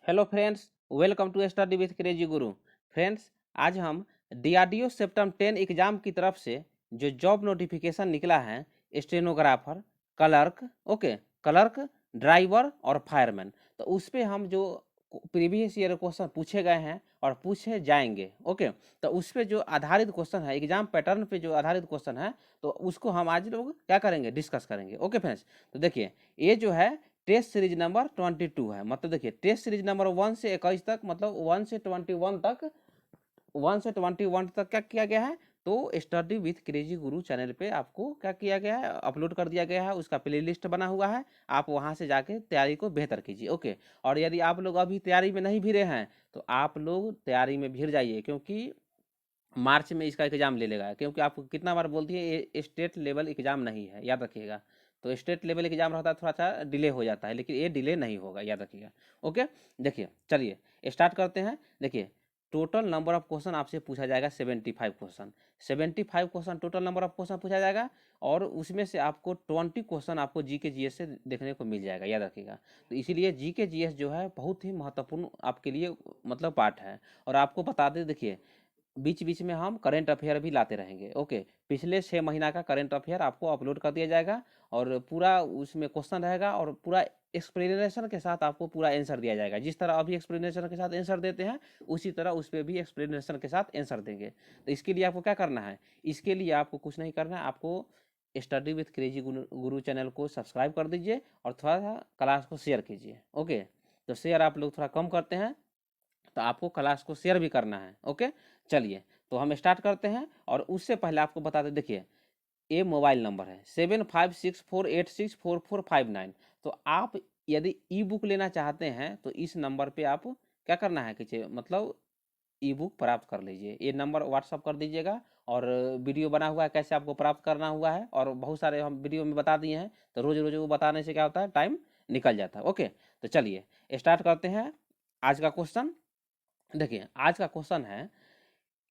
Hello friends, welcome to study with crazy guru. Friends, आज हम DRDO septum 10 exam की तरफ से जो जॉब नोटिफिकेशन निकला है, स्टेनोग्राफर, क्लर्क, क्लर्क, ड्राइवर और फायरमैन, तो उस पर हम जो प्रीवियस ईयर क्वेश्चन पूछे गए हैं और पूछे जाएंगे, तो उस पर जो आधारित क्वेश्चन है, एग्जाम पैटर्न पे जो आधारित क्वेश्चन है, तो उसको हम आज लोग क्या करेंगे, डिस्कस करेंगे। ओके फ्रेंड्स, तो देखिए ये जो है टेस्ट सीरीज नंबर 22 है। मतलब देखिए टेस्ट सीरीज नंबर 1 से 21 तक, मतलब 1 से 21 तक, 1 से 21 तक क्या किया गया है, तो study with crazy Guru channel पे आपको क्या किया गया है, अपलोड कर दिया गया है। उसका प्लेलिस्ट बना हुआ है, आप वहां से जाके तैयारी को बेहतर कीजिए। ओके, और यदि आप लोग अभी तैयारी में नहीं भिड़े हैं तो आप लोग तैयारी में भिड़ जाइए, क्योंकि मार्च में इसका एग्जाम ले लेगा। क्योंकि आपको कितना बार बोलती है, ये स्टेट लेवल एग्जाम नहीं है, याद रखिएगा। तो स्टेट लेवल एग्जाम रहता है थोड़ा सा डिले हो जाता है, लेकिन ये डिले नहीं होगा, याद रखिएगा। ओके, देखिए चलिए स्टार्ट करते हैं। देखिए टोटल नंबर ऑफ क्वेश्चन आपसे पूछा जाएगा 75 question. 75 question total number of question पूछा जाएगा, और उसमें से आपको 20 क्वेश्चन आपको जी के जी एस से देखने को मिल जाएगा, याद रखिएगा। तो इसीलिए जी के जी एस जो है बहुत ही महत्वपूर्ण आपके लिए मतलब पार्ट है। और आपको बता दें, देखिए बीच बीच में हम करेंट अफेयर भी लाते रहेंगे। ओके, पिछले 6 महीना का करेंट अफेयर आपको अपलोड कर दिया जाएगा, और पूरा उसमें क्वेश्चन रहेगा, और पूरा एक्सप्लेनेशन के साथ आपको पूरा आंसर दिया जाएगा। जिस तरह अभी एक्सप्लेनेशन के साथ आंसर देते हैं, उसी तरह उस पर भी एक्सप्लेनेशन के साथ आंसर देंगे। तो इसके लिए आपको क्या करना है, इसके लिए आपको कुछ नहीं करना है, आपको study with crazy Guru channel को सब्सक्राइब कर दीजिए और थोड़ा सा क्लास को शेयर कीजिए। ओके, तो शेयर आप लोग थोड़ा कम करते हैं, तो आपको क्लास को शेयर भी करना है। ओके, चलिए तो हम स्टार्ट करते हैं। और उससे पहले आपको बता दें, देखिए ये मोबाइल नंबर है 7564864459। तो आप यदि ई बुक लेना चाहते हैं तो इस नंबर पे आप क्या करना है कि मतलब ई बुक प्राप्त कर लीजिए। ये नंबर व्हाट्सअप कर दीजिएगा, और वीडियो बना हुआ है कैसे आपको प्राप्त करना हुआ है, और बहुत सारे हम वीडियो में बता दिए हैं। तो रोज रोज वो बताने से क्या होता है, टाइम निकल जाता है। ओके, तो चलिए स्टार्ट करते हैं आज का क्वेश्चन। देखिए आज का क्वेश्चन है,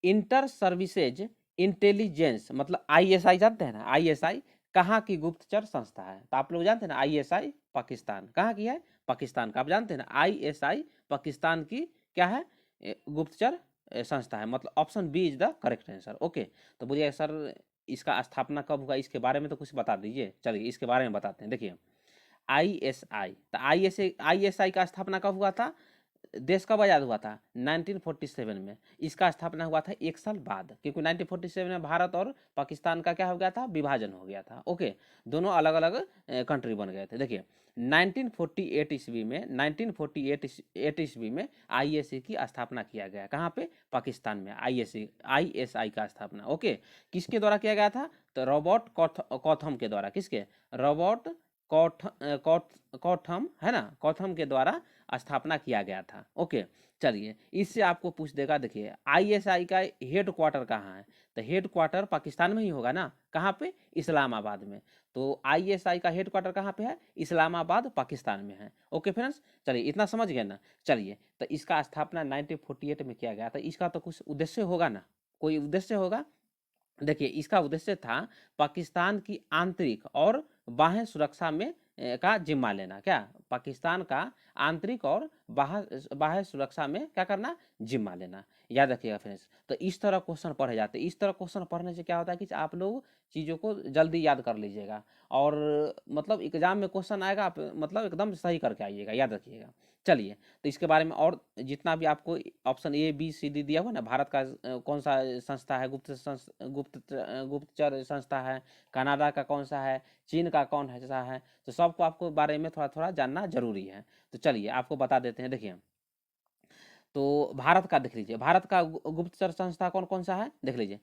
इंटर सर्विसेज इंटेलिजेंस, मतलब आईएसआई जानते हैं ना, आईएसआई कहाँ की गुप्तचर संस्था है। तो आप लोग जानते हैं ना, आईएसआई पाकिस्तान कहाँ की है, पाकिस्तान का। आप जानते हैं ना, आईएसआई पाकिस्तान की क्या है, गुप्तचर संस्था है। मतलब option B is the correct answer. Okay, तो बोलिए सर इसका स्थापना कब हुआ, इसके बारे में तो कुछ बता दीजिए। चलिए इसके बारे में बताते हैं। देखिए आईएसआई, तो आईएसआई का स्थापना कब हुआ था, देश कब आज़ाद हुआ था, 1947 में। इसका स्थापना हुआ था 1 साल बाद, क्योंकि 1947 में भारत और पाकिस्तान का क्या हो गया था, विभाजन हो गया था। ओके, दोनों अलग अलग कंट्री बन गए थे। देखिए 1948 ईस्वी में, 1948 ईस्वी में आईएसए की स्थापना किया गया। कहाँ पे, पाकिस्तान में आईएसआई का स्थापना। ओके, किसके द्वारा किया गया था, तो रॉबर्ट कॉथम के द्वारा। किसके, रॉबर्ट कॉथम है ना, कॉथम के द्वारा स्थापना किया गया था। ओके, चलिए इससे आपको पूछ देगा। देखिए आईएसआई का हेड क्वार्टर कहाँ है, तो हेड क्वार्टर पाकिस्तान में ही होगा ना। कहाँ पे, इस्लामाबाद में। तो आईएसआई का हेड क्वार्टर कहाँ पे है, इस्लामाबाद पाकिस्तान में है। ओके फ्रेंड्स, चलिए इतना समझ गए ना। चलिए तो इसका स्थापना 1948 में किया गया था। इसका तो कुछ उद्देश्य होगा ना, कोई उद्देश्य होगा। देखिए इसका उद्देश्य था पाकिस्तान की आंतरिक और बाह्य सुरक्षा में का जिम्मा लेना। क्या, पाकिस्तान का आंतरिक और बाह्य सुरक्षा में क्या करना, जिम्मा लेना। याद रखिएगा फ्रेंड्स। तो इस तरह क्वेश्चन पढ़े जाते हैं। इस तरह क्वेश्चन पढ़ने से क्या होता है कि आप लोग चीज़ों को जल्दी याद कर लीजिएगा, और मतलब एग्जाम में क्वेश्चन आएगा, आप मतलब एकदम सही करके आइएगा, याद रखिएगा। चलिए तो इसके बारे में और जितना भी आपको option A B C D दिया हुआ ना, भारत का कौन सा संस्था है, गुप्तचर संस्था है, कनाडा का कौन सा है, चीन का कौन है सा है, तो सबको आपको बारे में थोड़ा थोड़ा जानना जरूरी है। तो चलिए आपको बता देते हैं। देखिए तो भारत का देख लीजिए, भारत का गुप्तचर संस्था कौन कौन सा है, देख लीजिए।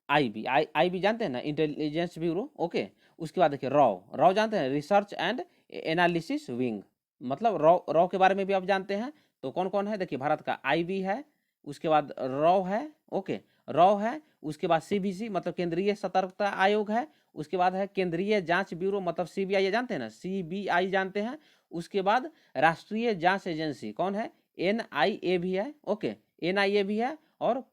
आईबी जानते हैं ना, इंटेलिजेंस ब्यूरो। ओके, उसके बाद देखिए रॉ जानते हैं, रिसर्च एंड एनालिसिस विंग। मतलब रॉ के बारे में भी आप जानते हैं। तो कौन कौन है, देखिए भारत का आईबी है, उसके बाद रॉ है। ओके, रॉ है, उसके बाद सीबीसी मतलब केंद्रीय सतर्कता आयोग है, उसके बाद है केंद्रीय जांच ब्यूरो मतलब सीबीआई जानते हैं ना, सीबीआई जानते हैं। उसके बाद राष्ट्रीय जांच एजेंसी कौन है, एनआईए भी है। ओके, एनआईए भी है, और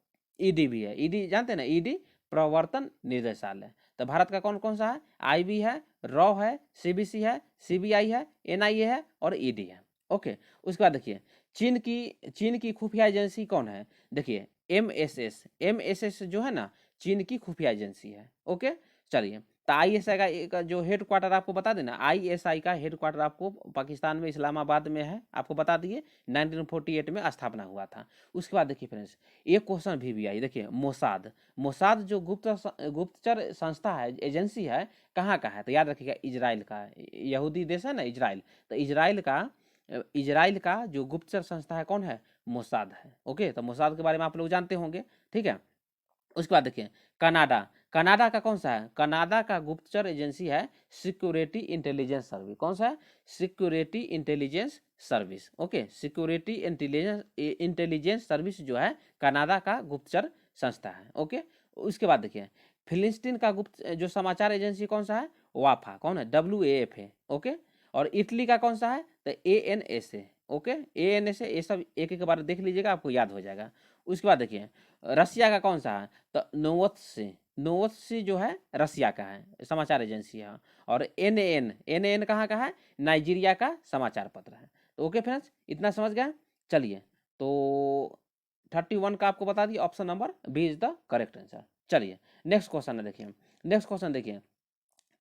ईडी भी है। ईडी जानते हैं ना, ईडी प्रवर्तन निदेशालय। तो भारत का कौन कौन सा है, आईबी है, रॉ है, सीबीसी है, सीबीआई है, एनआईए है, और ईडी है। ओके, उसके बाद देखिए चीन की खुफिया एजेंसी कौन है? देखिए एमएसएस जो है ना, चीन की खुफिया एजेंसी है। ओके, चलिए, तो आईएसआई का जो हेड क्वार्टर आपको बता देना, आईएसआई का हेड क्वार्टर आपको पाकिस्तान में इस्लामाबाद में है, आपको बता दिए 1948 में स्थापना हुआ था। उसके बाद देखिए फ्रेंड्स, एक क्वेश्चन भी आई, देखिए मोसाद, मोसाद जो गुप्तचर संस्था है, एजेंसी है, कहाँ का है? तो याद रखिएगा इजराइल का, यहूदी देश है ना इजराइल, तो इजराइल का जो गुप्तचर संस्था है कौन है? मोसाद है। ओके, तो मोसाद के बारे में आप लोग जानते होंगे, ठीक है। उसके बाद देखिए कनाडा, कनाडा का कौन सा है? कनाडा का गुप्तचर एजेंसी है सिक्योरिटी इंटेलिजेंस सर्विस। कौन सा है? Security intelligence service. Okay, security intelligence service जो है कनाडा का गुप्तचर संस्था है। ओके, उसके बाद देखिए फिलिस्तीन का गुप्त जो समाचार एजेंसी कौन सा है? वाफा। कौन है? WAF है। ओके, और इटली का कौन सा है? तो ANSA। ओके, ANSA, ये सब एक एक बार देख लीजिएगा, आपको याद हो जाएगा। उसके बाद देखिए रसिया का कौन सा है? तो नोवत्सी, नोवत्सी जो है रसिया का है, समाचार एजेंसी है। और NAN कहाँ का है? नाइजीरिया का समाचार पत्र है। तो ओके फ्रेंड्स, इतना समझ गए? चलिए, तो 31 का आपको बता दिया, option number B is the correct answer. चलिए नेक्स्ट क्वेश्चन है, देखिए नेक्स्ट क्वेश्चन देखिए,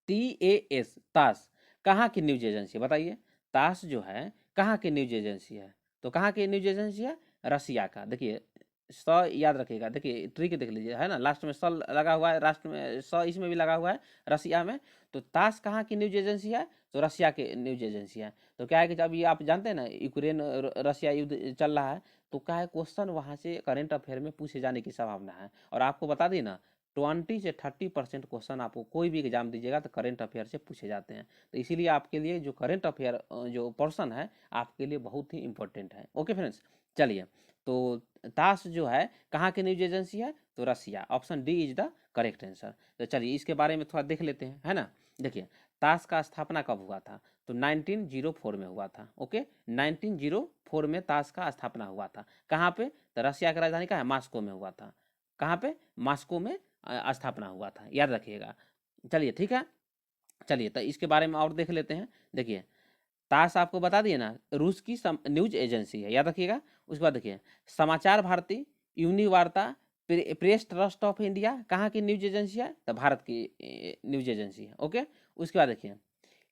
TAS, तास कहाँ की न्यूज एजेंसी? बताइए, तास जो है कहाँ की न्यूज एजेंसी है? तो कहाँ की न्यूज एजेंसी है? रसिया का। देखिए स याद रखिएगा, देखिए ट्रिक देख लीजिए, है ना, लास्ट में स लगा हुआ है, राष्ट्र में स इसमें भी लगा हुआ है, रसिया में। तो तास कहाँ की न्यूज एजेंसी है? तो रसिया की न्यूज एजेंसी है। तो क्या है कि जब ये आप जानते हैं ना, यूक्रेन रसिया युद्ध चल रहा है, तो क्या है क्वेश्चन वहाँ से करेंट अफेयर में पूछे जाने की संभावना है। और आपको बता दी ना, 20 से 30% क्वेश्चन आपको कोई भी एग्जाम दीजिएगा तो करेंट अफेयर से पूछे जाते हैं। तो इसीलिए आपके लिए जो करेंट अफेयर जो पोर्सन है आपके लिए बहुत ही इंपॉर्टेंट है। ओके फ्रेंड्स, चलिए, तो तास जो है कहाँ की न्यूज एजेंसी है? तो Russia, option D is the correct answer. तो चलिए इसके बारे में थोड़ा देख लेते हैं, है ना। देखिए तास का स्थापना कब हुआ था? तो 1904 में हुआ था। ओके, 1904 में तास का स्थापना हुआ था। कहाँ पे? तो रसिया की राजधानी का है, मास्को में हुआ था। कहाँ पे? मास्को में स्थापना हुआ था, याद रखिएगा। चलिए ठीक है, चलिए तो इसके बारे में और देख लेते हैं। देखिए तास आपको बता दिए ना, रूस की न्यूज एजेंसी है, याद रखिएगा। उसके बाद देखिए Samachar Bharati, Univarta, press trust of India कहाँ की न्यूज एजेंसी है? तो भारत की न्यूज एजेंसी है। ओके, उसके बाद देखिए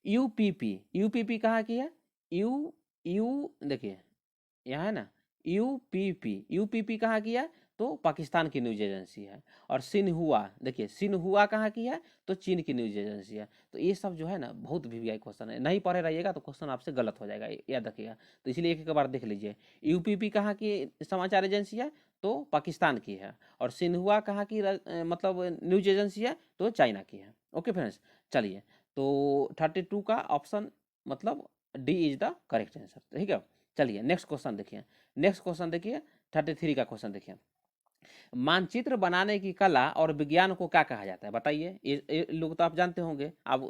यूपीपी कहाँ की है? यू यू देखिए यहाँ है ना, यूपीपी कहाँ की है? तो पाकिस्तान की न्यूज एजेंसी है। और सिन्हुआ, देखिए सिन्हुआ कहाँ की है? तो चीन की न्यूज एजेंसी है। तो ये सब जो है ना बहुत वीवीआई क्वेश्चन है, नहीं पढ़े रहिएगा तो क्वेश्चन आपसे गलत हो जाएगा, याद रखिएगा। तो इसलिए एक एक बार देख लीजिए, यूपीपी कहाँ की समाचार एजेंसी है? तो पाकिस्तान की है। और सिन्हुआ कहाँ की मतलब न्यूज एजेंसी है? तो चाइना की है। ओके फ्रेंड्स, चलिए, तो 32 का ऑप्शन मतलब D is the correct answer, ठीक है। चलिए नेक्स्ट क्वेश्चन देखिए, नेक्स्ट क्वेश्चन देखिए 33 का क्वेश्चन देखिए, मानचित्र बनाने की कला और विज्ञान को क्या कहा जाता है? बताइए, ये लोग तो आप जानते होंगे, आप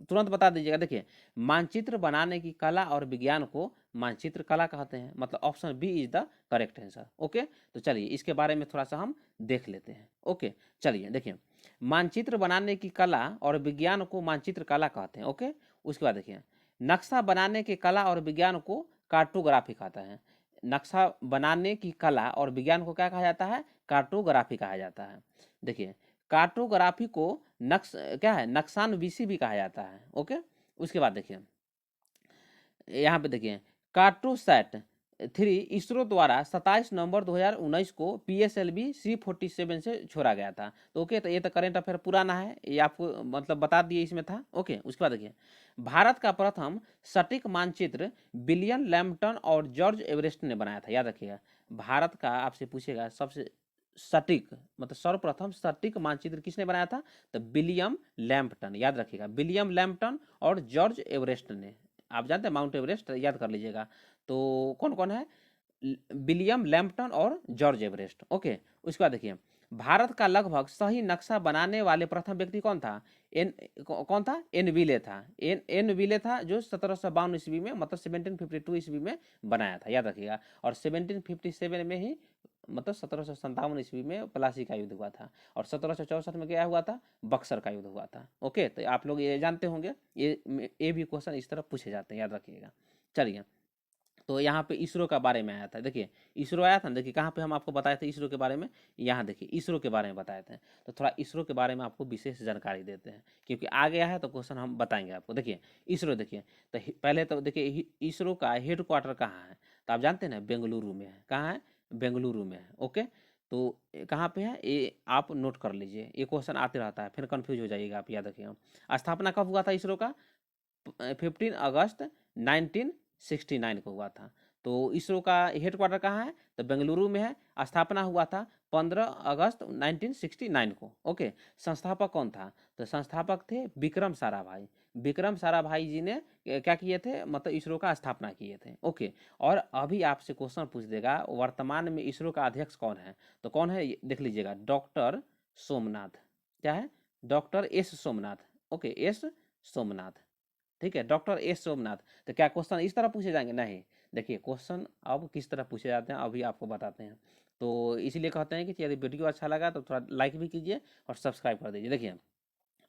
तुरंत बता दीजिएगा। देखिए मानचित्र बनाने की कला और विज्ञान को मानचित्र कला कहते हैं, मतलब option B is the correct answer. Okay, तो चलिए इसके बारे में थोड़ा सा हम देख लेते हैं। ओके, चलिए देखिए मानचित्र बनाने की कला और विज्ञान को मानचित्र कला कहते हैं। ओके, उसके बाद देखिए नक्शा बनाने की कला और विज्ञान को कार्टोग्राफी कहता है। नक्शा बनाने की कला और विज्ञान को क्या कहा जाता है? कार्टोग्राफी कहा जाता है। देखिए कार्टोग्राफी को नक्श क्या है, नक्शानविशी भी कहा जाता है। ओके, उसके बाद देखिए यहाँ पे देखिए कार्टोसैट 3 इसरो द्वारा 27 नवंबर 2019 को PSLV C47 से छोड़ा गया था। तो ओके, तो ये तो करेंट अफेयर पुराना है, ये आपको मतलब बता दिए इसमें था। ओके, उसके बाद देखिए भारत का प्रथम सटीक मानचित्र विलियम लैम्पटन और जॉर्ज एवरेस्ट ने बनाया था, याद रखिएगा। भारत का आपसे पूछेगा सबसे सटीक मतलब सर्वप्रथम सटीक मानचित्र किसने बनाया था? तो विलियम लैम्पटन, याद रखिएगा, विलियम लैम्पटन और जॉर्ज एवरेस्ट ने। आप जानते हैं माउंट एवरेस्ट, याद कर लीजिएगा। तो कौन कौन है? विलियम लैम्पटन और जॉर्ज एवरेस्ट। ओके, उसके बाद देखिए भारत का लगभग सही नक्शा बनाने वाले प्रथम व्यक्ति कौन था? कौन था? एन विले था। एन विले था, जो 1752 ईस्वी में मतलब 1752 ईस्वी में बनाया था, याद रखिएगा। और 1757 में ही मतलब 1757 ईस्वी में प्लासी का युद्ध हुआ था। और 1764 में क्या हुआ था? बक्सर का युद्ध हुआ था। ओके, तो आप लोग ये जानते होंगे, ये भी क्वेश्चन इस तरह पूछे जाते हैं, याद रखिएगा। चलिए तो यहाँ पे इसरो का बारे में आया था। देखिए इसरो आया था ना, देखिए कहाँ पे हम आपको बताए थे इसरो के बारे में, यहाँ देखिए इसरो के बारे में बताए थे। तो थोड़ा इसरो के बारे में आपको विशेष जानकारी देते हैं, क्योंकि आ गया है तो क्वेश्चन हम बताएंगे आपको। देखिए इसरो, देखिए तो पहले तो देखिए इसरो का हेड क्वार्टर कहाँ है, तो आप जानते हैं ना बेंगलुरु में है। कहाँ है? बेंगलुरु में है। ओके, तो कहाँ पे है ये आप नोट कर लीजिए, ये क्वेश्चन आते रहता है, फिर कन्फ्यूज हो जाइएगा आप, याद रखिएगा। स्थापना कब हुआ था इसरो का? 15 अगस्त 1969 को हुआ था। तो इसरो का हेड क्वार्टर कहाँ है? तो बेंगलुरु में है। स्थापना हुआ था 15 अगस्त 1969 को। ओके, संस्थापक कौन था? तो संस्थापक थे विक्रम साराभाई। विक्रम साराभाई जी ने क्या किए थे, मतलब इसरो का स्थापना किए थे। ओके, और अभी आपसे क्वेश्चन पूछ देगा वर्तमान में इसरो का अध्यक्ष कौन है, तो कौन है देख लीजिएगा, डॉक्टर सोमनाथ। क्या है? Doctor S Somnath. Okay, S Somnath, ठीक है, डॉक्टर एस सोमनाथ। तो क्या क्वेश्चन इस तरह पूछे जाएंगे? नहीं, देखिए क्वेश्चन अब किस तरह पूछे जाते हैं अभी आपको बताते हैं। तो इसीलिए कहते हैं कि यदि वीडियो अच्छा लगा तो थोड़ा लाइक भी कीजिए और सब्सक्राइब कर दीजिए। देखिए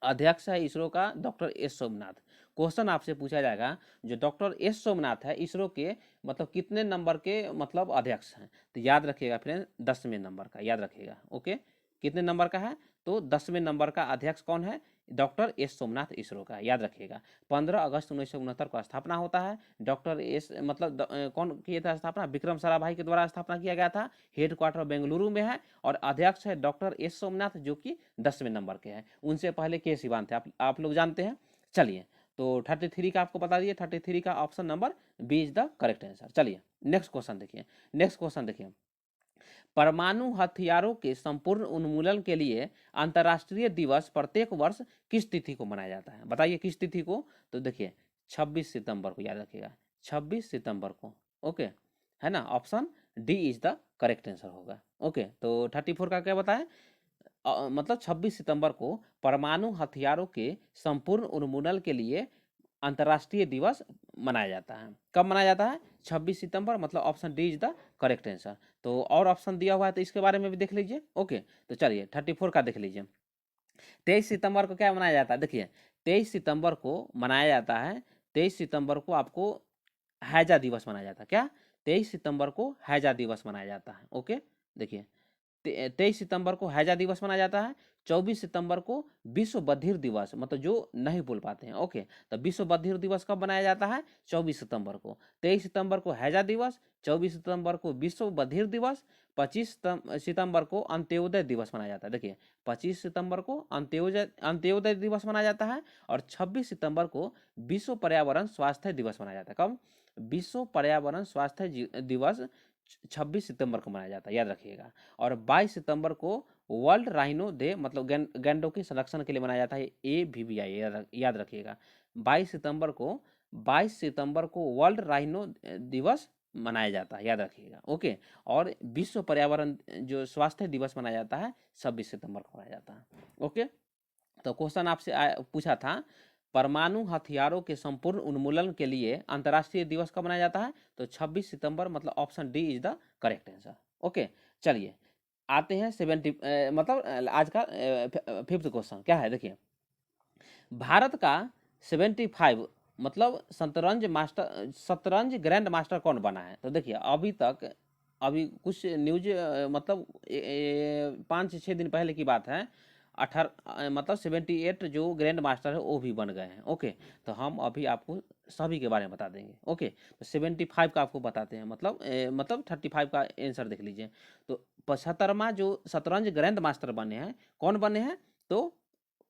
अध्यक्ष है इसरो का डॉक्टर एस सोमनाथ। क्वेश्चन आपसे पूछा जाएगा जो डॉक्टर एस सोमनाथ है इसरो के मतलब कितने नंबर के मतलब अध्यक्ष हैं, तो याद रखिएगा फ्रेंड 10वें नंबर का, याद रखिएगा। ओके, कितने नंबर का है? तो 10वें नंबर का अध्यक्ष कौन है? डॉक्टर एस सोमनाथ इसरो का, याद रखिएगा। 15 अगस्त 1969 को स्थापना होता है। डॉक्टर एस मतलब कौन किया था स्थापना? विक्रम साराभाई के द्वारा स्थापना किया गया था। हेड क्वार्टर बेंगलुरु में है और अध्यक्ष है डॉक्टर एस सोमनाथ, जो कि 10वें नंबर के हैं। उनसे पहले के सिवान थे, आप लोग जानते हैं। चलिए, तो 33 का आपको बता दिए, 33 का option number B is the correct answer. चलिए नेक्स्ट क्वेश्चन देखिए। नेक्स्ट क्वेश्चन देखिए, परमाणु हथियारों के संपूर्ण उन्मूलन के लिए अंतर्राष्ट्रीय दिवस प्रत्येक वर्ष किस तिथि को मनाया जाता है? बताइए किस तिथि को? तो देखिए 26 सितंबर को, याद रखिएगा 26 सितंबर को। ओके, है ना, option D is the correct answer होगा। ओके, तो 34 का क्या बताएं? मतलब 26 सितंबर को परमाणु हथियारों के संपूर्ण उन्मूलन के लिए अंतर्राष्ट्रीय दिवस मनाया जाता है। कब मनाया जाता है? 26 सितंबर, मतलब option D is the correct answer. तो और ऑप्शन दिया हुआ है तो इसके बारे में भी देख लीजिए। ओके, तो चलिए 34 का देख लीजिए। 23 सितंबर को क्या मनाया जाता है? देखिए 23 सितंबर को मनाया जाता है, 23 सितंबर को आपको हैजा दिवस मनाया जाता है। क्या? 23 सितंबर को हैजा दिवस मनाया जाता है। ओके, देखिए 23 सितंबर को हैजा दिवस मनाया जाता है। 24 सितंबर को विश्व बधिर दिवस, मतलब जो नहीं बोल पाते हैं। ओके, तो विश्व बधिर दिवस कब मनाया जाता है? 24 सितंबर को। 23 सितंबर को हैजा दिवस, 24 सितंबर को विश्व बधिर दिवस, 25 सितंबर को अंत्योदय दिवस मनाया जाता है। देखिए 25 सितंबर को अंत्योदय दिवस मनाया जाता है और 26 सितंबर को विश्व पर्यावरण स्वास्थ्य दिवस मनाया जाता है। कब? विश्व पर्यावरण स्वास्थ्य दिवस 26 सितंबर को मनाया जाता है, याद रखिएगा। और 22 सितंबर को वर्ल्ड राइनो डे, मतलब गैंडों के संरक्षण के लिए मनाया जाता है, AVBI, याद रखिएगा। 22 सितंबर को 22 सितंबर को वर्ल्ड राइनो दिवस मनाया जाता है, याद रखिएगा। ओके, और विश्व पर्यावरण जो स्वास्थ्य दिवस मनाया जाता है 26 सितंबर को मनाया जाता है। ओके, तो क्वेश्चन आपसे पूछा था परमाणु हथियारों के संपूर्ण उन्मूलन के लिए अंतर्राष्ट्रीय दिवस कब मनाया जाता है? तो 26 सितंबर, मतलब option D is the correct answer. Okay, चलिए आते हैं 70 मतलब आज का 5th क्वेश्चन क्या है। देखिए भारत का 75 मतलब शतरंज ग्रैंड मास्टर कौन बना है? तो देखिए अभी तक अभी कुछ न्यूज मतलब 5-6 दिन पहले की बात है, 18 मतलब 78 जो ग्रैंड मास्टर है वो भी बन गए हैं। ओके, तो हम अभी आपको सभी के बारे में बता देंगे। ओके, तो 75 का आपको बताते हैं, मतलब 35 का आंसर देख लीजिए। तो 75वां जो शतरंज ग्रैंड मास्टर बने हैं, कौन बने हैं? तो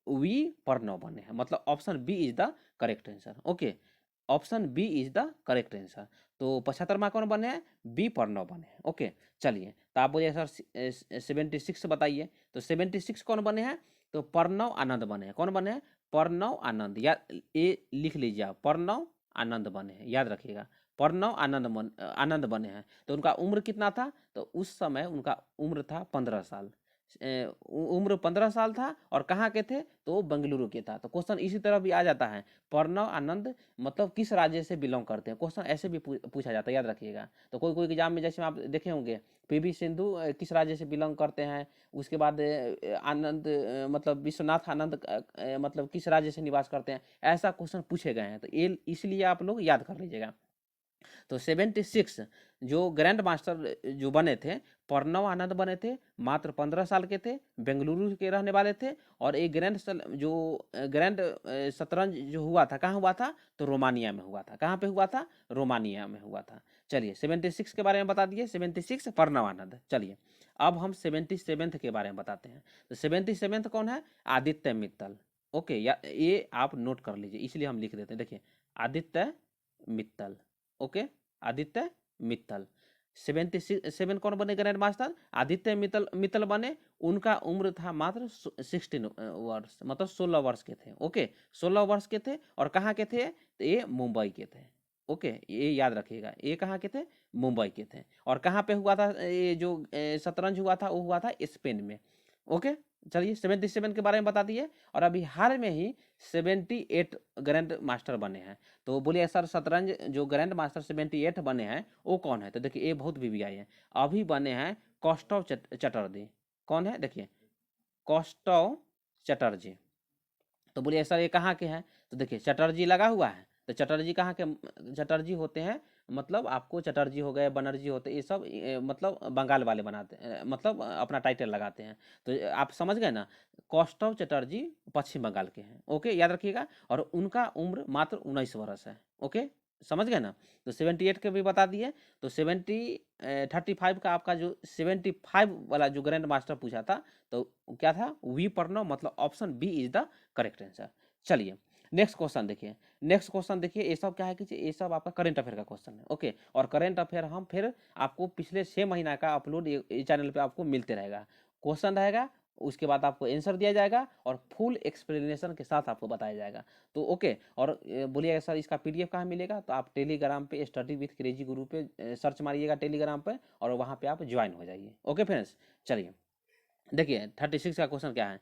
वी पर्नो बने हैं, मतलब option B is the correct answer. Okay, option B is the correct answer. तो 75वां कौन बने हैं? बी पर्नो बने हैं। ओके, चलिए, तो आप बोलिए सर 76 बताइए, तो 76 कौन बने हैं? तो प्रणव आनंद बने हैं। कौन बने हैं? प्रणव आनंद, या ये लिख लीजिए आप, प्रणव आनंद बने हैं, याद रखिएगा। प्रणव आनंद बने हैं। तो उनका उम्र कितना था? तो उस समय उनका उम्र था 15 साल। उम्र 15 साल था और कहाँ के थे? तो बेंगलुरु के था। तो क्वेश्चन इसी तरह भी आ जाता है, प्रणव आनंद मतलब किस राज्य से बिलोंग करते हैं, क्वेश्चन ऐसे भी पूछा जाता है, याद रखिएगा। तो कोई कोई एग्जाम में जैसे आप देखे होंगे PV सिंधु किस राज्य से बिलोंग करते हैं, उसके बाद आनंद मतलब विश्वनाथ आनंद मतलब किस राज्य से निवास करते हैं, ऐसा क्वेश्चन पूछे गए हैं। तो ये इसलिए आप लोग याद कर लीजिएगा। तो 76 जो ग्रैंड मास्टर जो बने थे, प्रणव आनंद बने थे, मात्र 15 साल के थे, बेंगलुरु के रहने वाले थे। और एक ग्रैंड शतरंज जो हुआ था, कहाँ हुआ था? तो रोमानिया में हुआ था। कहाँ पे हुआ था? रोमानिया में हुआ था। चलिए 76 के बारे में बता दिए, 76 प्रणव आनंद। चलिए अब हम 77 के बारे में बताते हैं। तो 77 कौन है? आदित्य मित्तल। ओके, या ये आप नोट कर लीजिए, इसलिए हम लिख देते हैं। देखिए आदित्य मित्तल। ओके, आदित्य मित्तल 77 कौन बने ग्रैंड मास्टर? आदित्य मित्तल मित्तल बने। उनका उम्र था मात्र 16 वर्ष, मतलब 16 वर्ष के थे। ओके, 16 वर्ष के थे। और कहाँ के थे? तो ये मुंबई के थे। ओके, ये याद रखिएगा, ये कहाँ के थे? मुंबई के थे। और कहाँ पे हुआ था ये जो शतरंज हुआ था? वो हुआ था स्पेन में। ओके, चलिए 77 के बारे में बता दिए। और अभी हाल में ही 78 ग्रैंड मास्टर बने हैं। तो बोलिए सर, शतरंज जो ग्रैंड मास्टर 78 बने हैं वो कौन है? तो देखिए ये बहुत वीवीआई है। अभी बने हैं कौस्तव चटर्जी। कौन है? देखिए कौस्तव चटर्जी। तो बोलिए सर ये कहाँ के हैं? तो देखिए चटर्जी लगा हुआ है। तो चटर्जी कहाँ के चटर्जी होते हैं? मतलब आपको चटर्जी हो गए, बनर्जी होते, ये सब मतलब बंगाल वाले बनाते हैं, मतलब अपना टाइटल लगाते हैं। तो आप समझ गए ना, कौस्तव चटर्जी पश्चिम बंगाल के हैं। ओके, याद रखिएगा। और उनका उम्र मात्र 19 वर्ष है। ओके, समझ गए ना। तो 78 के भी बता दिए। तो 35 का आपका जो 75 वाला जो ग्रैंड मास्टर पूछा था, तो क्या था? वी प्रणव, मतलब option B is the correct answer. चलिए नेक्स्ट क्वेश्चन देखिए। नेक्स्ट क्वेश्चन देखिए, ये सब क्या है कि ये सब आपका करंट अफेयर का क्वेश्चन है। ओके, और करंट अफेयर हम फिर आपको पिछले 6 महीना का अपलोड ये चैनल पे आपको मिलते रहेगा। क्वेश्चन रहेगा, उसके बाद आपको आंसर दिया जाएगा और फुल एक्सप्लेनेशन के साथ आपको बताया जाएगा। तो ओके, और बोलिएगा सर इसका पीडीएफ कहाँ मिलेगा? तो आप टेलीग्राम पे स्टडी विथ क्रेजी गुरु पे सर्च मारिएगा टेलीग्राम पे, और वहाँ पे आप ज्वाइन हो जाइए। ओके फ्रेंड्स, चलिए देखिए 36 का क्वेश्चन क्या है।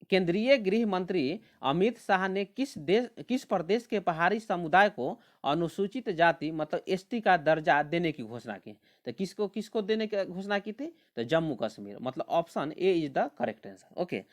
केंद्रीय गृह मंत्री अमित शाह ने किस प्रदेश के पहाड़ी समुदाय को अनुसूचित जाति मतलब एसटी का दर्जा देने की घोषणा की? तो किसको किसको देने की घोषणा की थी? तो जम्मू कश्मीर, मतलब option A is the correct answer. Okay,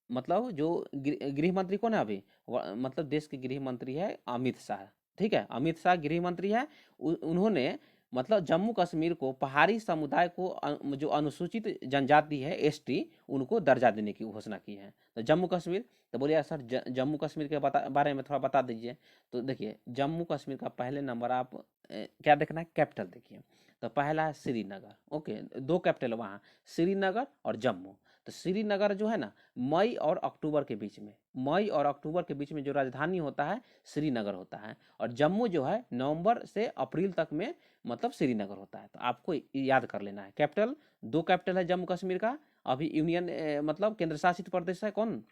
मतलब जो गृह मंत्री कौन है अभी? मतलब देश के गृह मंत्री है अमित शाह। ठीक है, अमित शाह गृह मंत्री है। उन्होंने मतलब जम्मू कश्मीर को पहाड़ी समुदाय को जो अनुसूचित जनजाति है एसटी, उनको दर्जा देने की घोषणा की है। तो जम्मू कश्मीर। तो बोलिए सर जम्मू कश्मीर के बारे में थोड़ा बता दीजिए। तो देखिए जम्मू कश्मीर का पहले नंबर आप क्या देखना है? कैपिटल देखिए। तो पहला है श्रीनगर। ओके, दो कैपिटल वहाँ, श्रीनगर और जम्मू। तो श्रीनगर जो है ना, मई और अक्टूबर के बीच में, मई और अक्टूबर के बीच में जो राजधानी होता है श्रीनगर होता है। और जम्मू जो है नवंबर से अप्रैल तक में मतलब श्रीनगर होता है। तो आपको याद कर लेना है। कैपिटल, दो कैपिटल है जम्मू कश्मीर का। अभी यूनियन मतलब केंद्र शासित प्रदेश है कौन?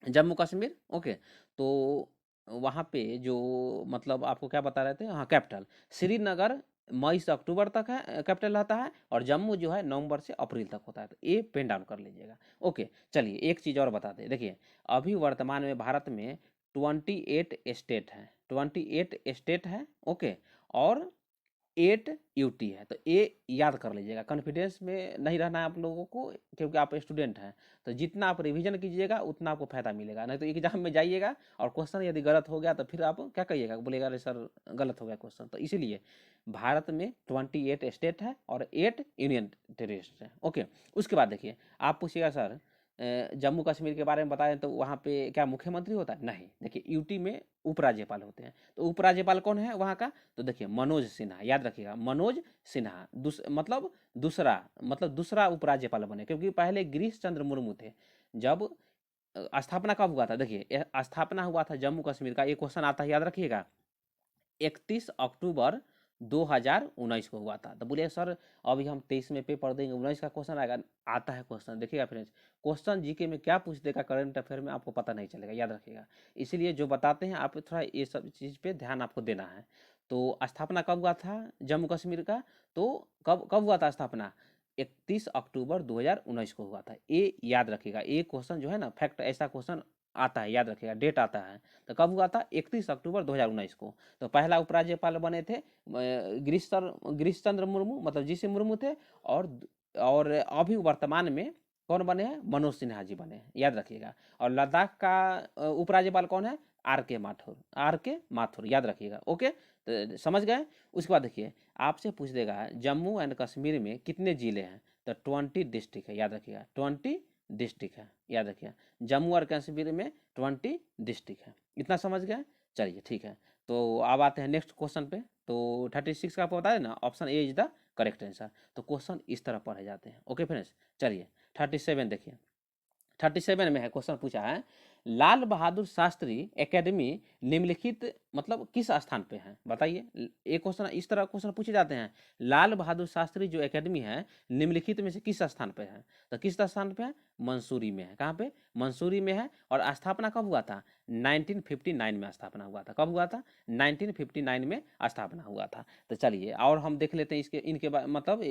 जम्मू कश्मीर। ओके, तो वहाँ पे जो मतलब आपको क्या बता रहे थे? हाँ, कैपिटल श्रीनगर मई से अक्टूबर तक है कैपिटल रहता है, और जम्मू जो है नवंबर से अप्रैल तक होता है। तो ये पेन डाउन कर लीजिएगा। ओके, चलिए एक चीज़ और बता दें। देखिए अभी वर्तमान में भारत में 28 स्टेट है, 28 स्टेट है। ओके, और 8 यूटी है। तो ये याद कर लीजिएगा, कॉन्फिडेंस में नहीं रहना है आप लोगों को, क्योंकि आप स्टूडेंट हैं। तो जितना आप रिवीजन कीजिएगा उतना आपको फायदा मिलेगा। नहीं तो एग्जाम में जाइएगा और क्वेश्चन यदि गलत हो गया तो फिर आप क्या कहिएगा? बोलेगा अरे सर गलत हो गया क्वेश्चन। तो इसीलिए भारत में 28 स्टेट है और 8 यूनियन टेरिटरी है। ओके, उसके बाद देखिए आप पूछिएगा सर जम्मू कश्मीर के बारे में बताएं तो वहाँ पे क्या मुख्यमंत्री होता है? नहीं, देखिए यूटी में उपराज्यपाल होते हैं। तो उपराज्यपाल कौन है वहाँ का? तो देखिए मनोज सिन्हा, याद रखिएगा मनोज सिन्हा। मतलब दूसरा उपराज्यपाल बने, क्योंकि पहले गिरीश चंद्र मुर्मू थे। जब स्थापना कब हुआ था? देखिए स्थापना हुआ था जम्मू कश्मीर का, एक क्वेश्चन आता है याद रखिएगा, 31 अक्टूबर 2019 को हुआ था। तो बोलिए सर अभी हम 23 में पेपर देंगे, 19 का क्वेश्चन आएगा। आता है क्वेश्चन, देखिएगा फ्रेंड्स, क्वेश्चन जीके में क्या पूछ देगा करंट अफेयर में आपको पता नहीं चलेगा, याद रखिएगा। इसीलिए जो बताते हैं आप थोड़ा ये सब चीज़ पे ध्यान आपको देना है। तो स्थापना कब हुआ था जम्मू कश्मीर का? तो कब कब हुआ था स्थापना? 31 अक्टूबर 2019 को हुआ था। ये याद रखिएगा, ये क्वेश्चन जो है ना फैक्ट, ऐसा क्वेश्चन आता है, याद रखिएगा, डेट आता है। तो कब हुआ था? 31 अक्टूबर 2019 को। तो पहला उपराज्यपाल बने थे गिरीश चंद्र मुर्मू, मतलब जीसी मुर्मू थे। और अभी वर्तमान में कौन बने हैं? मनोज सिन्हा जी बने हैं, याद रखिएगा। और लद्दाख का उपराज्यपाल कौन है? आर के माथुर, आर के माथुर, याद रखिएगा। ओके, तो समझ गए। उसके बाद देखिए आपसे पूछ देगा जम्मू एंड कश्मीर में कितने जिले हैं, तो 20 डिस्ट्रिक्ट है, याद रखिएगा 20 डिस्ट्रिक्ट है, याद रखिएगा। जम्मू और कश्मीर में 20 डिस्ट्रिक्ट है, इतना समझ गए। चलिए ठीक है, तो अब आते हैं नेक्स्ट क्वेश्चन पे। तो 36 का आपको बता दें ना, option A is the correct answer. तो क्वेश्चन इस तरह पढ़े जाते हैं। ओके फ्रेंड्स, चलिए 37 देखिए। 37 में है, क्वेश्चन पूछा है लाल बहादुर शास्त्री एकेडमी निम्नलिखित मतलब किस स्थान पे है, बताइए। एक क्वेश्चन इस तरह क्वेश्चन पूछे जाते हैं, लाल बहादुर शास्त्री जो एकेडमी है निम्नलिखित में से किस स्थान पे है, तो किस स्थान पे है, मंसूरी में है। कहाँ पे, मंसूरी में है। और स्थापना कब हुआ था, 1959 में स्थापना हुआ था। कब हुआ था, 1959 में स्थापना हुआ था। तो चलिए और हम देख लेते हैं इसके इनके मतलब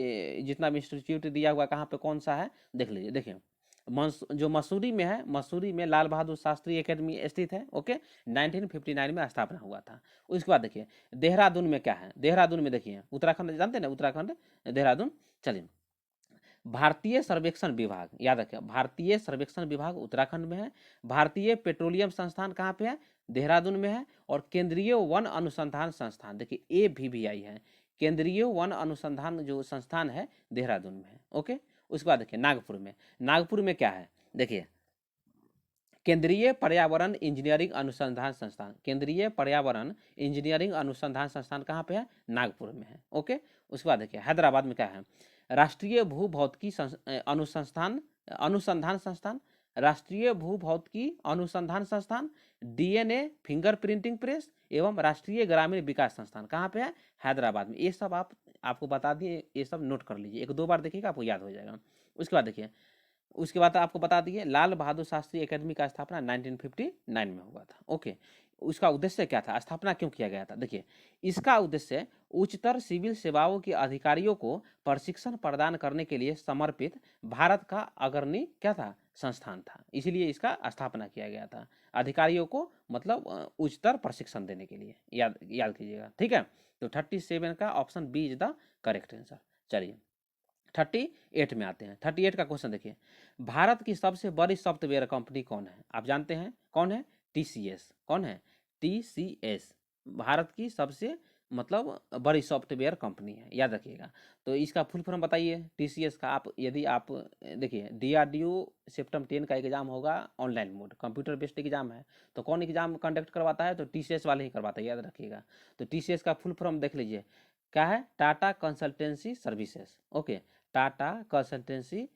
जितना भी इंस्टीट्यूट दिया हुआ कहाँ पे कौन सा है, देख लीजिए। देखिए जो मसूरी में है, मसूरी में लाल बहादुर शास्त्री एकेडमी स्थित है। ओके, 1959 में स्थापना हुआ था। उसके बाद देखिए देहरादून में क्या है, देहरादून में देखिए उत्तराखंड, जानते हैं ना उत्तराखंड, देहरादून। चलिए भारतीय सर्वेक्षण विभाग, याद रखिए भारतीय सर्वेक्षण विभाग उत्तराखंड में है। भारतीय पेट्रोलियम संस्थान कहाँ पे है, देहरादून में है। और केंद्रीय वन अनुसंधान संस्थान देखिए AVVI है, केंद्रीय वन अनुसंधान जो संस्थान है देहरादून में है। ओके, उसके बाद देखिए नागपुर में, नागपुर में क्या है, देखिए केंद्रीय पर्यावरण इंजीनियरिंग अनुसंधान संस्थान, केंद्रीय पर्यावरण इंजीनियरिंग अनुसंधान संस्थान कहाँ पे है, नागपुर में है। ओके, उसके बाद देखिए हैदराबाद में क्या है, राष्ट्रीय भूभौतिकी अनुसंधान अनुसंधान संस्थान, राष्ट्रीय भूभौतिकी अनुसंधान संस्थान, DNA फिंगरप्रिंटिंग प्रेस एवं राष्ट्रीय ग्रामीण विकास संस्थान कहाँ पे है, हैदराबाद में। ये सब आपको बता दिए, ये सब नोट कर लीजिए, एक दो बार देखिएगा आपको याद हो जाएगा। उसके बाद देखिए, उसके बाद आपको बता दिए लाल बहादुर शास्त्री एकेडमी का स्थापना 1959 में हुआ था। ओके, उसका उद्देश्य क्या था, स्थापना क्यों किया गया था, देखिए इसका उद्देश्य उच्चतर सिविल सेवाओं के अधिकारियों को प्रशिक्षण प्रदान करने के लिए समर्पित भारत का अग्रणी क्या था, संस्थान था, इसलिए इसका स्थापना किया गया था। अधिकारियों को मतलब उच्चतर प्रशिक्षण देने के लिए, याद याद कीजिएगा। ठीक है, तो 37 का option B is the correct answer. चलिए 38 में आते हैं। 38 का क्वेश्चन देखिए, भारत की सबसे बड़ी सॉफ्टवेयर कंपनी कौन है, आप जानते हैं कौन है, TCS। कौन है, TCS भारत की सबसे मतलब बड़ी सॉफ्टवेयर कंपनी है, याद रखिएगा। तो इसका फुल फॉर्म बताइए TCS का। आप यदि आप देखिए DRDO सेप्टम 10 का एग्जाम होगा online mode, computer based exam है। तो कौन एग्जाम कंडक्ट करवाता है, तो TCS वाले ही करवाता है, याद रखिएगा। तो TCS का फुल फॉर्म देख लीजिए, क्या है, Tata consultancy services. Okay, Tata consultancy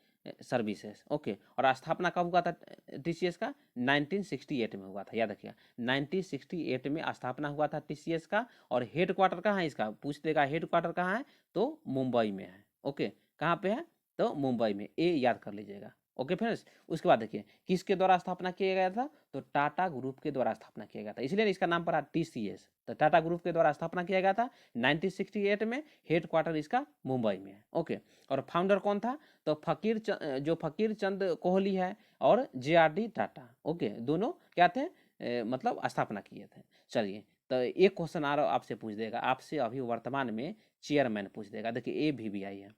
services. Okay, और स्थापना कब हुआ था TCS का, 1968 में हुआ था, याद रखिएगा 1968 में स्थापना हुआ था TCS का। और हेड क्वार्टर कहाँ है इसका, पूछ देगा हेड क्वार्टर कहाँ है, तो मुंबई में है। ओके, कहाँ पे है, तो मुंबई में, ए याद कर लीजिएगा। ओके फ्रेंड्स, उसके बाद देखिए किसके द्वारा स्थापना किया गया था, तो टाटा ग्रुप के द्वारा स्थापना किया गया था, इसलिए इसका नाम पड़ा TCS। तो टाटा ग्रुप के द्वारा स्थापना किया गया था 1968 में, हेड क्वार्टर इसका मुंबई में है। ओके, और फाउंडर कौन था, तो जो फकीर चंद कोहली है और JRD टाटा। ओके, दोनों क्या थे, मतलब स्थापना किए थे। चलिए, तो एक क्वेश्चन आ रहा आपसे पूछ देगा, आपसे अभी वर्तमान में चेयरमैन पूछ देगा। देखिए AVVI है,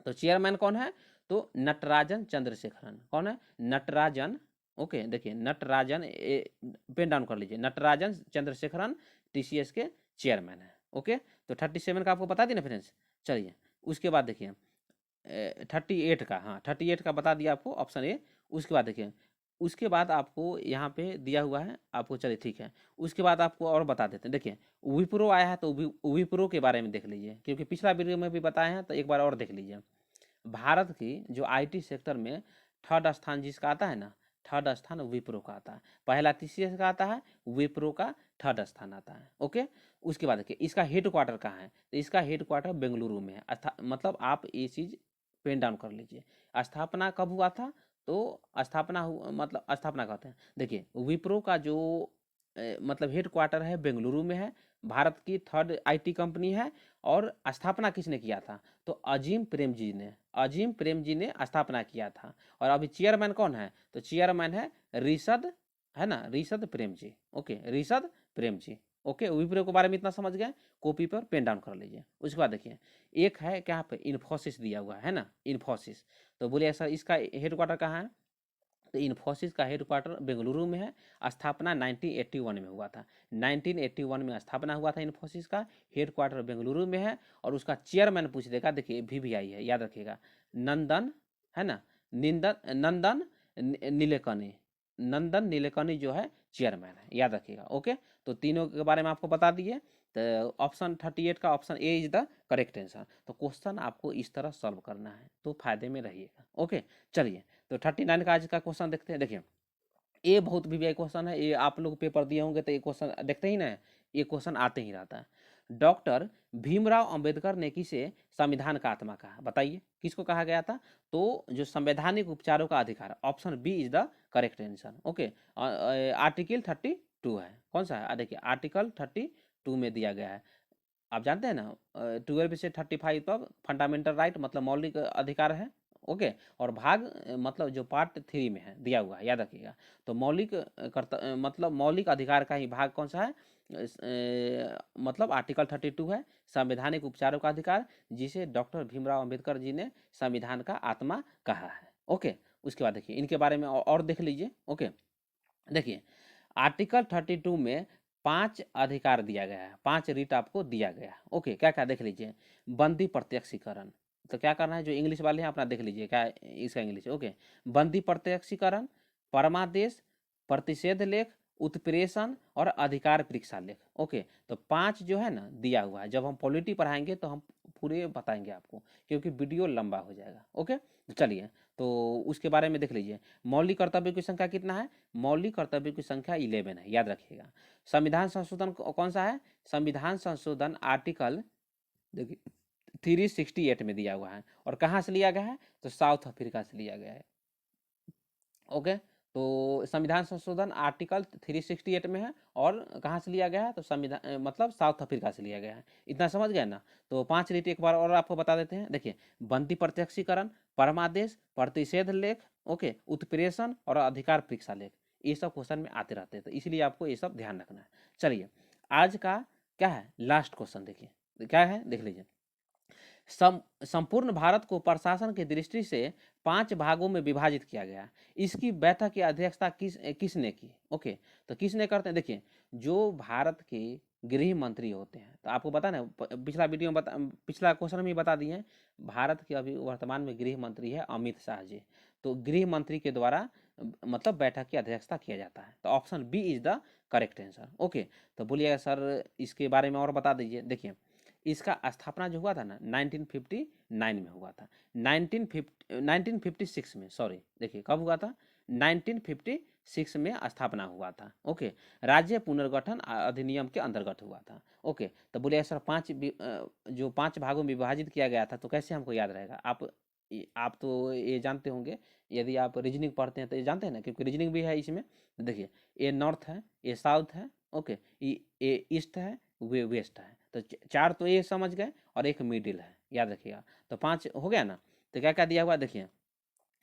तो चेयरमैन कौन है, तो नटराजन चंद्रशेखरन। कौन है, नटराजन। ओके, देखिए नटराजन, पेन डाउन कर लीजिए, नटराजन चंद्रशेखरन TCS के चेयरमैन है। ओके, तो 37 का आपको बता दी ना फ्रेंड्स। चलिए उसके बाद देखिए 38 का, हाँ 38 का बता दिया आपको, ऑप्शन ए। उसके बाद देखिए, उसके बाद आपको यहाँ पे दिया हुआ है आपको, चलिए ठीक है। उसके बाद आपको और बता देते हैं, देखिए विप्रो आया है, तो विप्रो के बारे में देख लीजिए, क्योंकि पिछला वीडियो में भी बताए हैं, तो एक बार और देख लीजिए। भारत की जो IT सेक्टर में थर्ड स्थान जिसका आता है ना, थर्ड स्थान विप्रो का आता है। पहला TCS का आता है, विप्रो का थर्ड स्थान आता है। ओके, उसके बाद देखिए इसका हेड क्वार्टर कहाँ है, तो इसका हेड क्वार्टर बेंगलुरु में है। मतलब आप ये चीज़ पेन डाउन कर लीजिए। स्थापना कब हुआ था, तो स्थापना मतलब स्थापना कहते हैं, देखिए विप्रो का जो मतलब हेड क्वार्टर है बेंगलुरु में है, भारत की थर्ड IT कंपनी है। और स्थापना किसने किया था, तो अजीम प्रेमजी ने, अजीम प्रेमजी ने स्थापना किया था। और अभी चेयरमैन कौन है, तो चेयरमैन है ऋषद, है ना, ऋषद प्रेमजी। ओके, ऋषद प्रेमजी। ओके, विप्रो के बारे में इतना समझ गए, कॉपी पर पेन डाउन कर लीजिए। उसके बाद देखिए एक है क्या पे इन्फोसिस दिया हुआ है ना, इन्फोसिस। तो बोलिए सर इसका हेड क्वार्टर कहाँ है, तो इन्फोसिस का हेडक्वार्टर बेंगलुरु में है। स्थापना 1981 में हुआ था। 1981 में स्थापना हुआ था इन्फोसिस का। हेडक्वार्टर बेंगलुरु में है और उसका चेयरमैन पूछ देगा, देखिए VVI है, याद रखिएगा, नंदन, है ना, नंदन नीलेकनी, नंदन नीलेकनी जो है चेयरमैन है, याद रखिएगा। ओके, तो तीनों के बारे में आपको बता दिए। तो ऑप्शन 38 का option A is the correct answer. तो क्वेश्चन आपको इस तरह सॉल्व करना है, तो फायदे में रहिएगा। ओके, चलिए तो 39 का आज का क्वेश्चन देखते हैं। देखिए, ये बहुत VVI क्वेश्चन है, ये आप लोग पेपर दिए होंगे तो ये क्वेश्चन देखते ही ना, ये क्वेश्चन आते ही रहता है। डॉक्टर भीमराव अंबेडकर ने किसे संविधान का आत्मा कहा? बताइए किसको कहा गया था? तो जो संवैधानिक उपचारों का अधिकार, option B is the correct answer. Okay, article 32 है, कौन सा है? देखिए आर्टिकल 32 में दिया गया है। आप जानते हैं ना 12 से 35 तक फंडामेंटल राइट मतलब मौलिक अधिकार है। ओके, और भाग मतलब जो पार्ट 3 में है दिया हुआ है, याद रखिएगा। तो मौलिक मतलब मौलिक अधिकार का ही भाग कौन सा है? मतलब आर्टिकल 32 है, संवैधानिक उपचारों का अधिकार, जिसे डॉक्टर भीमराव अंबेडकर जी ने संविधान का आत्मा कहा है। ओके, उसके बाद देखिए इनके बारे में और देख लीजिए। ओके, देखिए आर्टिकल 32 में 5 अधिकार दिया गया है, 5 रीट आपको दिया गया है। ओके, क्या क्या देख लीजिए। बंदी प्रत्यक्षीकरण, तो क्या करना है, जो इंग्लिश वाले हैं अपना देख लीजिए क्या इसका इंग्लिश। ओके, बंदी प्रत्यक्षीकरण, परमादेश, प्रतिषेध लेख, उत्प्रेषण और अधिकार परीक्षा लेख। ओके, तो 5 जो है ना दिया हुआ है। जब हम पॉलिटी पढ़ाएंगे तो हम पूरे बताएंगे आपको, क्योंकि वीडियो लंबा हो जाएगा। ओके, तो चलिए तो उसके बारे में देख लीजिए। मौलिक कर्तव्य की संख्या कितना है? मौलिक कर्तव्य की संख्या 11 है, याद रखिएगा। संविधान संशोधन कौन सा है? संविधान संशोधन आर्टिकल देखिए 368 में दिया हुआ है। और कहाँ से लिया गया है? तो साउथ अफ्रीका से लिया गया है। ओके, तो संविधान संशोधन आर्टिकल 368 में है और कहाँ से लिया गया है? तो संविधान मतलब साउथ अफ्रीका से लिया गया है। इतना समझ गए ना? तो 5 रीट एक बार और आपको बता देते हैं। देखिए, बंदी प्रत्यक्षीकरण, परमादेश, प्रतिषेध लेख, ओके, उत्प्रेषण और अधिकार परीक्षा लेख, ये सब क्वेश्चन में आते रहते हैं, तो इसलिए आपको ये सब ध्यान रखना है। चलिए, आज का क्या है लास्ट क्वेश्चन, देखिए क्या है, देख लीजिए। संपूर्ण भारत को प्रशासन की दृष्टि से 5 भागों में विभाजित किया गया। इसकी बैठक की अध्यक्षता किसने की? ओके, तो किसने करते हैं? देखिए, जो भारत के गृह मंत्री होते हैं, तो आपको बता ना पिछला वीडियो में पिछला क्वेश्चन में बता दिए हैं, भारत के अभी वर्तमान में गृह मंत्री है अमित शाह जी। तो गृह मंत्री के द्वारा मतलब बैठक की अध्यक्षता किया जाता है। तो option B is the correct answer. Okay, तो बोलिएगा सर इसके बारे में और बता दीजिए। देखिए, इसका स्थापना जो हुआ था ना 1959 में हुआ था। 1956 में, सॉरी, देखिए कब हुआ था? 1956 में स्थापना हुआ था। ओके, राज्य पुनर्गठन अधिनियम के अंतर्गत हुआ था। ओके, तो बोलिए सर जो 5 भागों में विभाजित किया गया था, तो कैसे हमको याद रहेगा? आप तो ये जानते होंगे, यदि आप रीजनिंग पढ़ते हैं तो ये जानते हैं ना, क्योंकि रीजनिंग भी है इसमें। तो देखिए, ये नॉर्थ है, ये साउथ है, ओके, ये ईस्ट है, वे वेस्ट है। तो 4 तो ये समझ गए और एक मिडिल है, याद रखिएगा। तो 5 हो गया ना? तो क्या क्या दिया हुआ देखिए,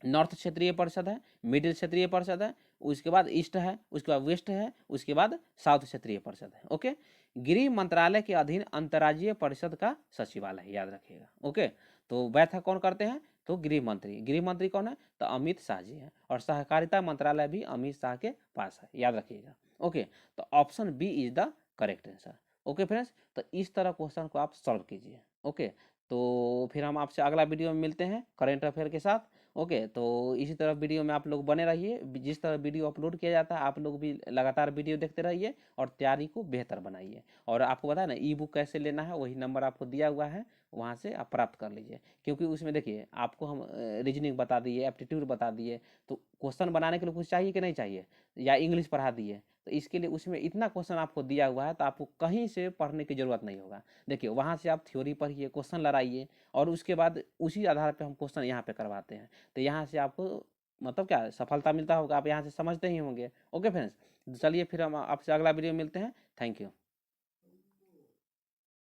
नॉर्थ क्षेत्रीय परिषद है, मिडिल क्षेत्रीय परिषद है, उसके बाद ईस्ट है, उसके बाद वेस्ट है, उसके बाद साउथ क्षेत्रीय परिषद है। ओके, गृह मंत्रालय के अधीन अंतर्राज्यीय परिषद का सचिवालय है, याद रखिएगा। ओके, तो बैठक कौन करते हैं? तो गृह मंत्री। गृह मंत्री कौन है? तो अमित शाह जी हैं। और सहकारिता मंत्रालय भी अमित शाह के पास है, याद रखिएगा। ओके, तो option B is the correct answer. Okay friends, तो इस तरह क्वेश्चन को आप सॉल्व कीजिए। ओके, तो फिर हम आपसे अगला वीडियो में मिलते हैं करेंट अफेयर के साथ। ओके, तो इसी तरह वीडियो में आप लोग बने रहिए। जिस तरह वीडियो अपलोड किया जाता है आप लोग भी लगातार वीडियो देखते रहिए और तैयारी को बेहतर बनाइए। और आपको पता है ना ई बुक कैसे लेना है, वही नंबर आपको दिया हुआ है, वहाँ से आप प्राप्त कर लीजिए। क्योंकि उसमें देखिए आपको हम रीजनिंग बता दिए, एप्टीट्यूड बता दिए, तो क्वेश्चन बनाने के लिए कुछ चाहिए कि नहीं चाहिए, या इंग्लिश पढ़ा दिए, तो इसके लिए उसमें इतना क्वेश्चन आपको दिया हुआ है, तो आपको कहीं से पढ़ने की ज़रूरत नहीं होगा। देखिए, वहाँ से आप थ्योरी पढ़िए, क्वेश्चन लड़ाइए, और उसके बाद उसी आधार पर हम क्वेश्चन यहाँ पे करवाते हैं। तो यहाँ से आपको मतलब क्या सफलता मिलता होगा, आप यहाँ से समझते ही होंगे। ओके फ्रेंड्स, चलिए फिर हम आपसे अगला वीडियो में मिलते हैं। Thank you.